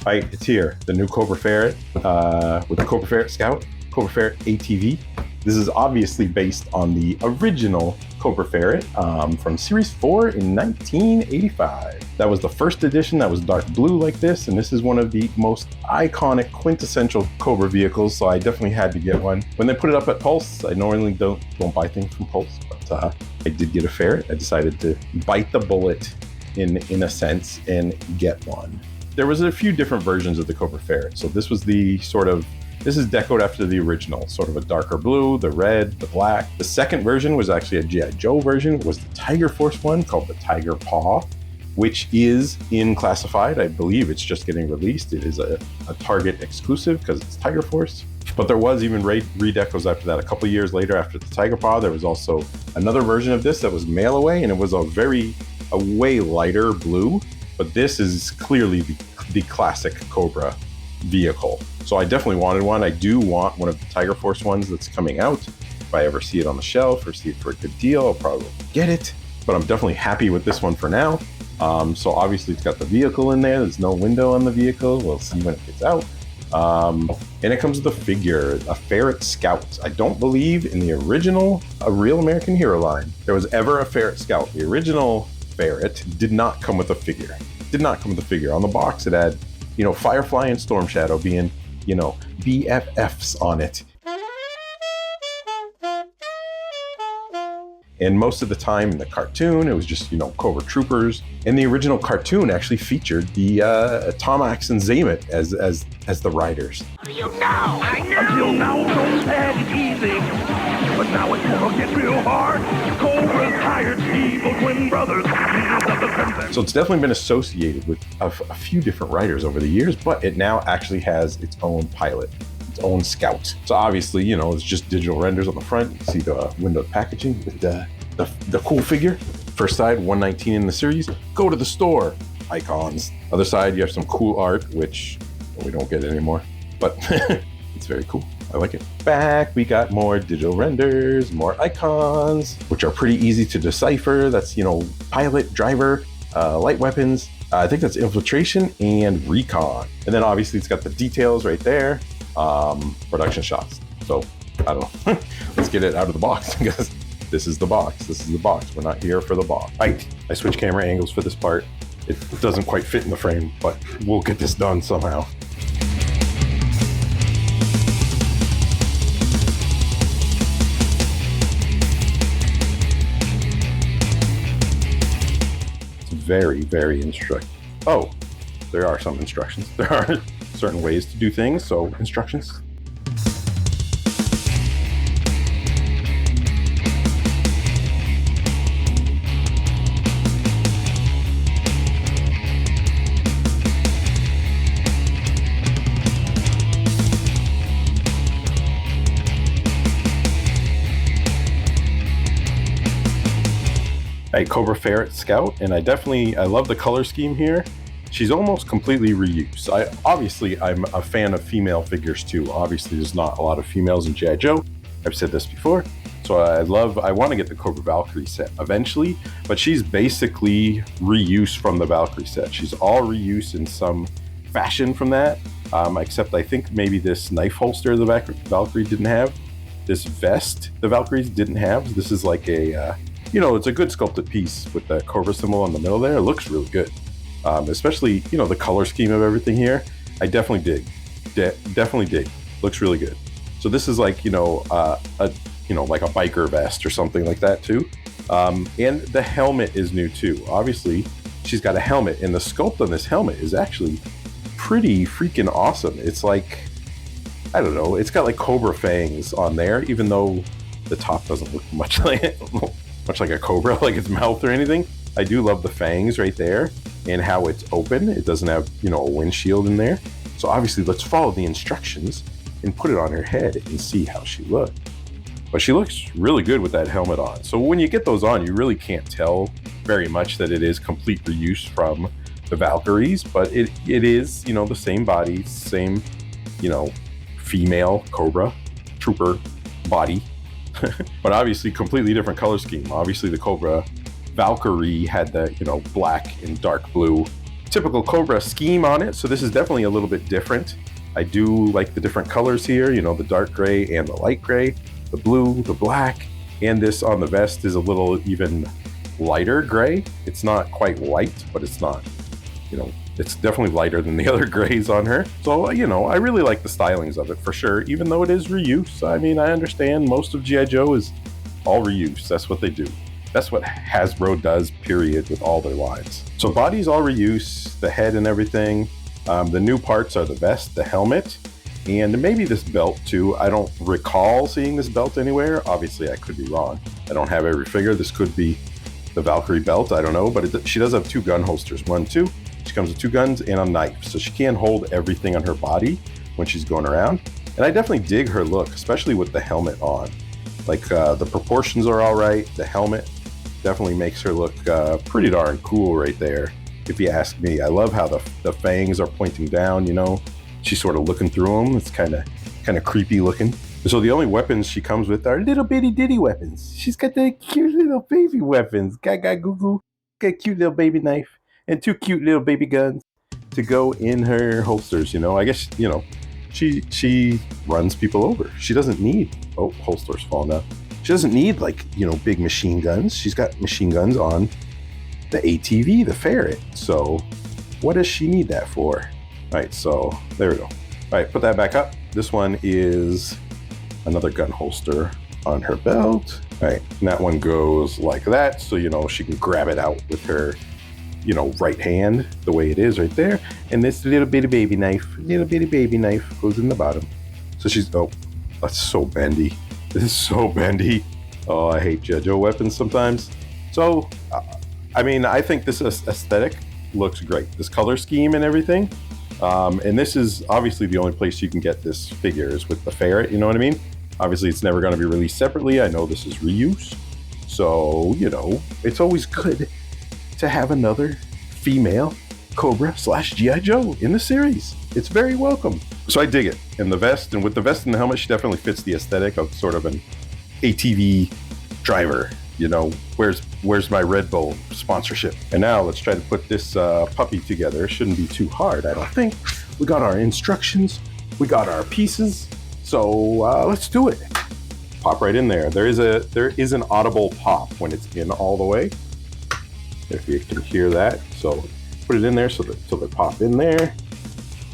Right, it's here. The new Cobra Ferret with the Cobra Ferret Scout, Cobra Ferret ATV. This is obviously based on the original Cobra Ferret from Series 4 in 1985. That was the first edition that was dark blue like this, and this is one of the most iconic, quintessential Cobra vehicles, so I definitely had to get one. When they put it up at Pulse, I normally don't buy things from Pulse, but I did get a Ferret. I decided to bite the bullet in a sense and get one. There was a few different versions of the Cobra Ferret, so this was the this is decoed after the original, sort of a darker blue, the red, the black. The second version was actually a G.I. Joe version. It was the Tiger Force one called the Tiger Paw, which is in classified. I believe it's just getting released. It is a Target exclusive because it's Tiger Force. But there was even redecos after that. A couple years later, after the Tiger Paw, there was also another version of this that was mail away, and it was a way lighter blue. But this is clearly the classic Cobra vehicle. So I definitely wanted one. I do want one of the Tiger Force ones that's coming out. If I ever see it on the shelf or see it for a good deal, I'll probably get it. But I'm definitely happy with this one for now. So obviously it's got the vehicle in there. There's no window on the vehicle. We'll see when it gets out. And it comes with a figure, a Ferret Scout. I don't believe in the original A Real American Hero line there was ever a Ferret Scout. The original Ferret did not come with a figure. Did not come with a figure. On the box it had, Firefly and Storm Shadow being, BFFs on it. And most of the time in the cartoon, it was just, Cobra Troopers. And the original cartoon actually featured the Tomax and Zamet as the riders. Until now, those had it easy. But now it's gonna get real hard. Cobra's hired evil twin brothers. So it's definitely been associated with a few different riders over the years, but it now actually has its own pilot, its own scout. So obviously, it's just digital renders on the front. You see the window packaging with the cool figure. First side, 119 in the series. Go to the store. Icons. Other side, you have some cool art, which we don't get anymore, but it's very cool. I like it. Back, we got more digital renders, more icons, which are pretty easy to decipher. That's, pilot, driver, light weapons. I think that's infiltration and recon. And then obviously it's got the details right there, production shots. So I don't know, let's get it out of the box because this is the box. This is the box. We're not here for the box. Right, I switched camera angles for this part. It doesn't quite fit in the frame, but we'll get this done somehow. Very, very instructive. Oh, there are some instructions. There are certain ways to do things, so instructions. Cobra Ferret Scout, and I love the color scheme here. She's almost completely reused. I'm a fan of female figures too. Obviously there's not a lot of females in G.I. Joe. I've said this before. So I want to get the Cobra Valkyrie set eventually, but she's basically reuse from the Valkyrie set. She's all reuse in some fashion from that, except I think maybe this knife holster the Valkyrie didn't have. This vest the Valkyries didn't have. This is like a it's a good sculpted piece with that Cobra symbol in the middle there. It looks really good. Especially, the color scheme of everything here. I definitely dig. Definitely dig. Looks really good. So this is like, like a biker vest or something like that too. And the helmet is new too. Obviously, she's got a helmet, and the sculpt on this helmet is actually pretty freaking awesome. It's like, I don't know, it's got like Cobra fangs on there, even though the top doesn't look much like a cobra, like its mouth or anything. I do love the fangs right there and how it's open. It doesn't have, a windshield in there. So obviously let's follow the instructions and put it on her head and see how she looks. But she looks really good with that helmet on. So when you get those on, you really can't tell very much that it is complete reuse from the Valkyries, but it is, the same body, same, female Cobra Trooper body. But obviously completely different color scheme. Obviously the Cobra Valkyrie had the, black and dark blue typical Cobra scheme on it, so this is definitely a little bit different. I do like the different colors here, you know, the dark gray and the light gray, the blue, the black, and this on the vest is a little even lighter gray. It's not quite white, but it's not, you know, it's definitely lighter than the other grays on her. So, you know, I really like the stylings of it for sure, even though it is reuse. I mean, I understand most of G.I. Joe is all reuse. That's what they do. That's what Hasbro does, period, with all their lines. So body's all reuse, the head and everything. The new parts are the vest, the helmet, and maybe this belt too. I don't recall seeing this belt anywhere. Obviously, I could be wrong. I don't have every figure. This could be the Valkyrie belt. I don't know, but she does have 2 gun holsters. 1, 2. She comes with 2 guns and a knife, so she can hold everything on her body when she's going around. And I definitely dig her look, especially with the helmet on. Like the proportions are all right. The helmet definitely makes her look pretty darn cool right there, if you ask me. I love how the fangs are pointing down, you know. She's sort of looking through them. It's kind of creepy looking. So the only weapons she comes with are little bitty ditty weapons. She's got the cute little baby weapons. Gaga goo goo. Got a cute little baby knife and 2 cute little baby guns to go in her holsters, you know. I guess, you know, she runs people over. She doesn't need, oh, holsters falling out. She doesn't need, like, you know, big machine guns. She's got machine guns on the ATV, the Ferret. So what does she need that for? All right, so there we go. All right, put that back up. This one is another gun holster on her belt. All right, and that one goes like that, so, you know, she can grab it out with her, you know, right hand, the way it is right there. And this little bitty baby knife goes in the bottom. So she's, oh, that's so bendy. This is so bendy. Oh, I hate G.I. Joe weapons sometimes. So, I mean, I think this aesthetic looks great. This color scheme and everything. And this is obviously the only place you can get this figure is with the Ferret, you know what I mean? Obviously, it's never going to be released separately. I know this is reuse. So, you know, it's always good to have another female Cobra/G.I. Joe in the series. It's very welcome. So I dig it. And the vest, and with the vest and the helmet, she definitely fits the aesthetic of sort of an ATV driver. You know, where's my Red Bull sponsorship? And now let's try to put this puppy together. It shouldn't be too hard, I don't think. We got our instructions. We got our pieces. So let's do it. Pop right in there. There is an audible pop when it's in all the way, if you can hear that. So put it in there so they pop in there.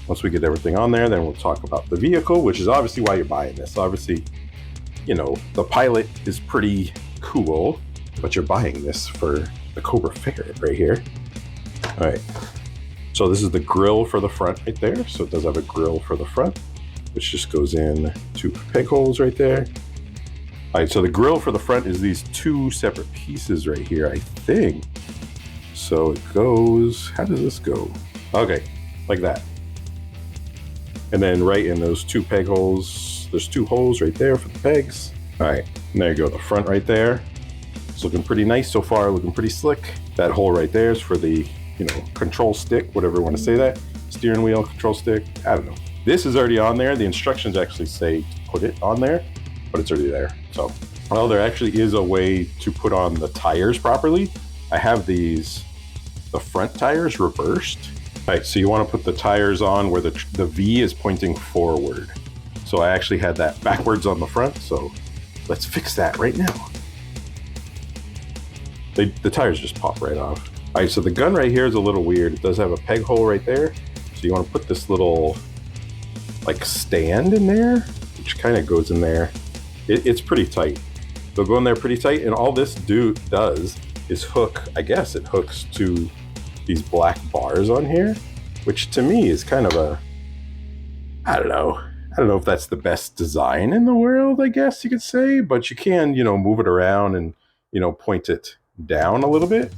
Once we get everything on there, then we'll talk about the vehicle, which is obviously why you're buying this. Obviously, you know, the pilot is pretty cool, but you're buying this for the Cobra Ferret right here. All right. So this is the grill for the front right there. So it does have a grill for the front, which just goes in 2 peg holes right there. All right. So the grill for the front is these 2 separate pieces right here, I think. So it goes, how does this go? Okay, like that. And then right in those 2 peg holes, there's 2 holes right there for the pegs. All right, and there you go, the front right there. It's looking pretty nice so far, looking pretty slick. That hole right there is for the, you know, control stick, whatever you want to say that. Steering wheel, control stick, I don't know. This is already on there. The instructions actually say to put it on there, but it's already there. So, well, there actually is a way to put on the tires properly. I have the front tires reversed. All right, so you want to put the tires on where the V is pointing forward. So I actually had that backwards on the front, so let's fix that right now. The tires just pop right off. All right, so the gun right here is a little weird. It does have a peg hole right there. So you want to put this little, like, stand in there, which kind of goes in there. It's pretty tight. They'll go in there pretty tight, and all this does is hook, I guess it hooks to these black bars on here, which to me is kind of a, I don't know if that's the best design in the world, I guess you could say, but you can, you know, move it around and, you know, point it down a little bit.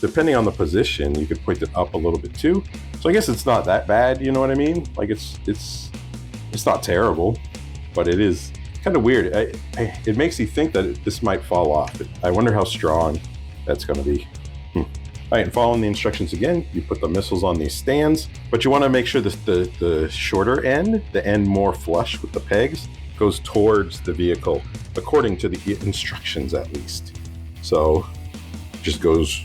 Depending on the position, you could point it up a little bit too. So I guess it's not that bad, you know what I mean? Like it's not terrible, but it is kind of weird. It makes you think that this might fall off. I wonder how strong that's going to be. All right, and following the instructions again, you put the missiles on these stands, but you want to make sure the shorter end, the end more flush with the pegs, goes towards the vehicle, according to the instructions at least. So just goes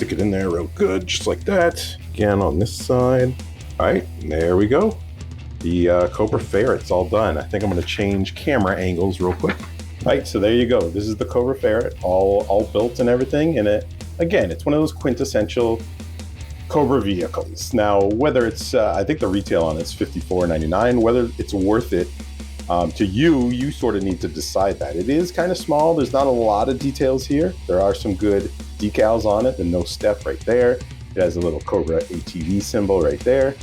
stick it in there real good, just like that. Again on this side. All right, there we go. The Cobra Ferret's all done. I think I'm gonna change camera angles real quick. All right, so there you go. This is the Cobra Ferret, all built and everything. And again, it's one of those quintessential Cobra vehicles. Now, whether it's, I think the retail on it's $54.99, whether it's worth it to you sort of need to decide that. It is kind of small. There's not a lot of details here. There are some good decals on it. The no step right there. It has a little Cobra ATV symbol right there.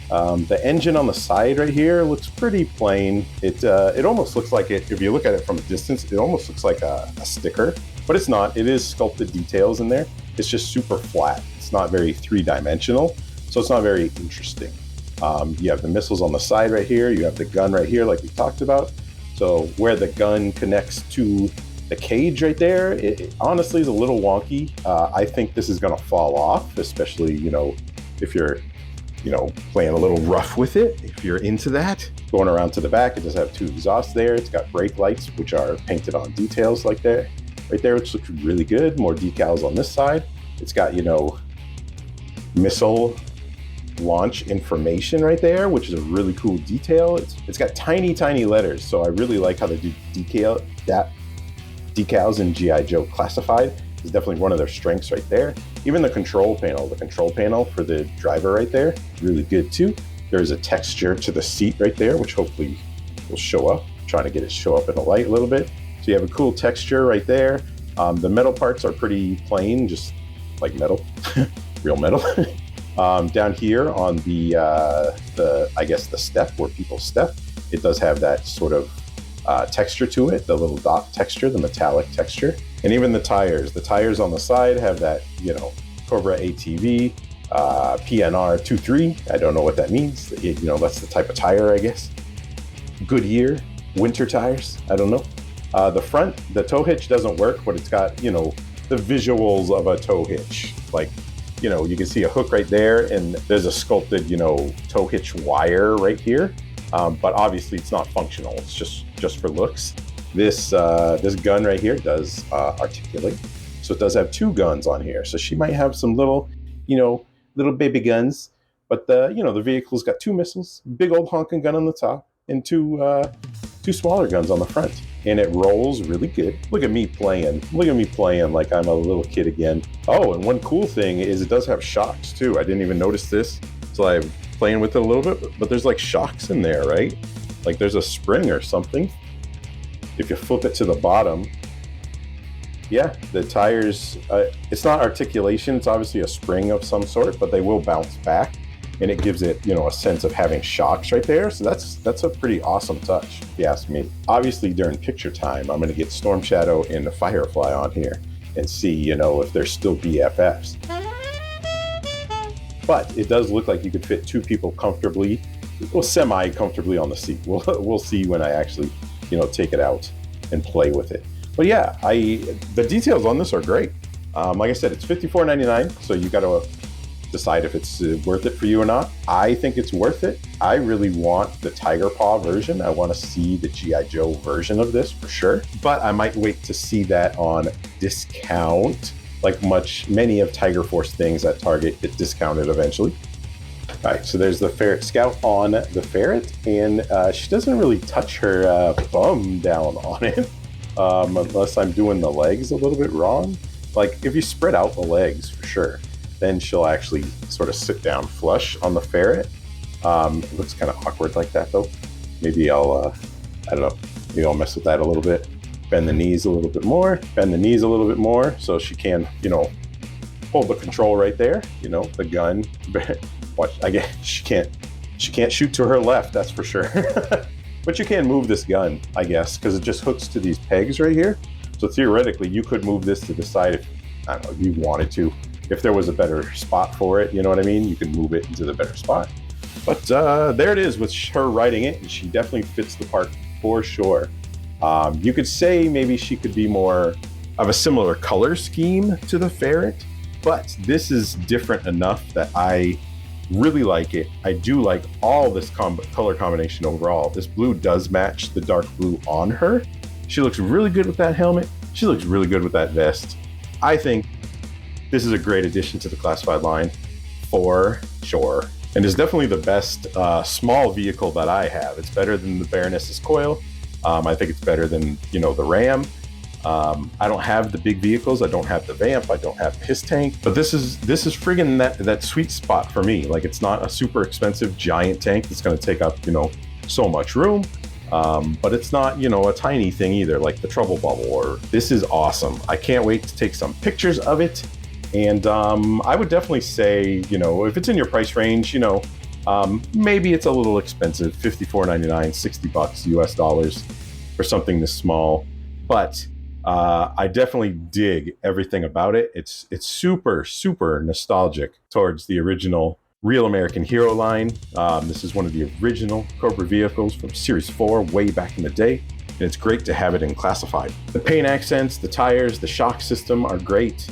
The engine on the side right here looks pretty plain. It almost looks like it, if you look at it from a distance, it almost looks like a sticker, but it's not. It is sculpted details in there. It's just super flat. It's not very three-dimensional, so it's not very interesting. You have the missiles on the side right here. You have the gun right here, like we talked about. So where the gun connects to the cage right there, it honestly is a little wonky. I think this is going to fall off, especially, if you're, playing a little rough with it. If you're into that, going around to the back, it does have two exhausts there. It's got brake lights, which are painted on details like that. Right there, which looks really good. More decals on this side. It's got, missile launch information right there, which is a really cool detail. It's got tiny letters, so I really like how they do decals in G.I. Joe Classified. Is definitely one of their strengths right there. Even the control panel for the driver right there, really good too. There's a texture to the seat right there, which hopefully will show up. I'm trying to get it show up in the light a little bit. So you have a cool texture right there. The metal parts are pretty plain, just like metal, real metal. Down here on the step where people step, it does have that sort of texture to it, the little dot texture, the metallic texture. And even the tires on the side have that, Cobra ATV, PNR 23. I don't know what that means. That's the type of tire, I guess. Goodyear winter tires. I don't know. The front, the tow hitch doesn't work, but it's got, the visuals of a tow hitch. Like, you can see a hook right there, and there's a sculpted, tow hitch wire right here. But obviously it's not functional. It's just for looks. This gun right here does articulate. So it does have two guns on here. So she might have some little baby guns. But the vehicle's got two missiles, big old honking gun on the top, and two smaller guns on the front. And it rolls really good. Look at me playing like I'm a little kid again. Oh, and one cool thing is it does have shocks too. I didn't even notice this until I'm playing with it a little bit, but there's like shocks in there, right? Like there's a spring or something. If you flip it to the bottom, yeah, the tires, it's not articulation, it's obviously a spring of some sort, but they will bounce back, and it gives it, a sense of having shocks right there. So that's a pretty awesome touch, if you ask me. Obviously, during picture time, I'm going to get Storm Shadow and the Firefly on here and see, if they're still BFFs. But it does look like you could fit two people comfortably, well, semi-comfortably on the seat. We'll see when I actually, take it out and play with it. But yeah, the details on this are great. Like I said, it's $54.99, so you got to decide if it's worth it for you or not. I think it's worth it. I really want the Tiger Paw version. I want to see the G.I. Joe version of this for sure. But I might wait to see that on discount. Like many of Tiger Force things at Target get discounted eventually. All right, so there's the Ferret Scout on the Ferret, and she doesn't really touch her bum down on it, unless I'm doing the legs a little bit wrong. Like if you spread out the legs for sure, then she'll actually sort of sit down flush on the Ferret. It looks kind of awkward like that though. Maybe I'll, I don't know, maybe I'll mess with that a little bit. Bend the knees a little bit more, so she can, hold the control right there, the gun. Watch, I guess she can't shoot to her left, that's for sure. But you can move this gun, I guess, because it just hooks to these pegs right here. So theoretically, you could move this to the side if, I don't know, if you wanted to. If there was a better spot for it, you know what I mean? You could move it into the better spot. But there it is with her riding it, and she definitely fits the part for sure. You could say maybe she could be more of a similar color scheme to the Ferret, but this is different enough that I really like it. I do like all this color combination overall. This blue does match the dark blue on her. She looks really good with that helmet. She looks really good with that vest. I think This is a great addition to the classified line for sure. And it's definitely the best small vehicle that I have. It's better than the Baroness's Coil. I think it's better than, you know, the Ram. I don't have the big vehicles. I don't have the Vamp. I don't have his tank. But this is friggin' that sweet spot for me. Like, it's not a super expensive giant tank that's going to take up, you know, so much room. But it's not, you know, a tiny thing either, like the Trouble Bubble. Or this is awesome. I can't wait to take some pictures of it. And I would definitely say, you know, if it's in your price range, you know, maybe it's a little expensive, $54.99, $60 US dollars for something this small. But I definitely dig everything about it. It's super, super nostalgic towards the original Real American Hero line. This is one of the original Cobra vehicles from Series 4 way back in the day. And it's great to have it in classified. The paint accents, the tires, the shock system are great.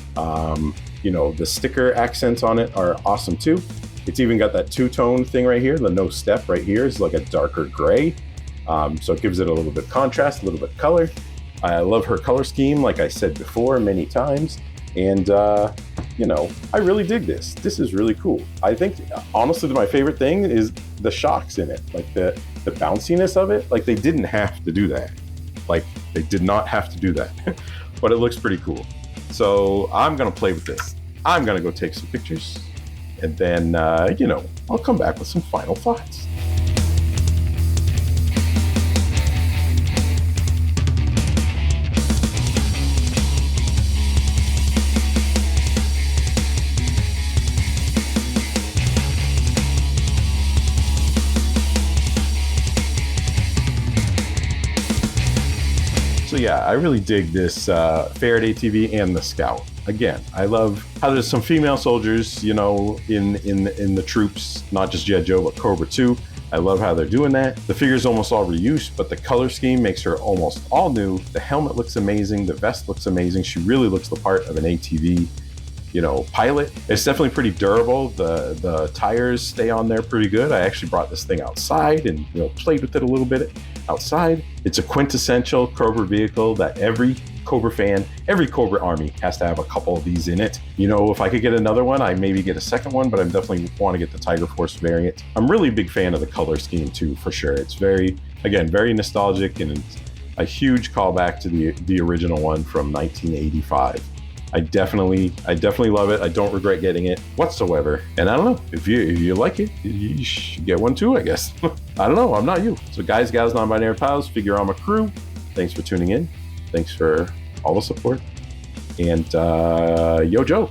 You know, the sticker accents on it are awesome too. It's even got that two-tone thing right here. The no step right here is like a darker gray. So it gives it a little bit of contrast, a little bit of color. I love her color scheme, like I said before many times. And, you know, I really dig this. This is really cool. I think, honestly, my favorite thing is the shocks in it. Like the bounciness of it. Like, they didn't have to do that. Like, they did not have to do that. But it looks pretty cool. So I'm going to play with this. I'm going to go take some pictures. And then, you know, I'll come back with some final thoughts. So yeah, I really dig this Ferret ATV and the Scout. Again, I love how there's some female soldiers, you know, in the troops, not just G.I. Joe, but Cobra 2. I love how they're doing that. The figure's almost all reused, but the color scheme makes her almost all new. The helmet looks amazing. The vest looks amazing. She really looks the part of an ATV, you know, pilot. It's definitely pretty durable. The tires stay on there pretty good. I actually brought this thing outside and, you know, played with it a little bit outside. It's a quintessential Cobra vehicle that every Cobra fan, every Cobra army has to have a couple of these in it. You know, if I could get another one, I maybe get a second one, but I definitely want to get the Tiger Force variant. I'm really a big fan of the color scheme too, for sure. It's very, again, very nostalgic, and it's a huge callback to the original one from 1985. I definitely love it. I don't regret getting it whatsoever. And I don't know, if you like it, you should get one too, I guess. I don't know, I'm not you. So guys, gals, non-binary pals, Figurama crew, thanks for tuning in. Thanks for all the support. And yo, Joe.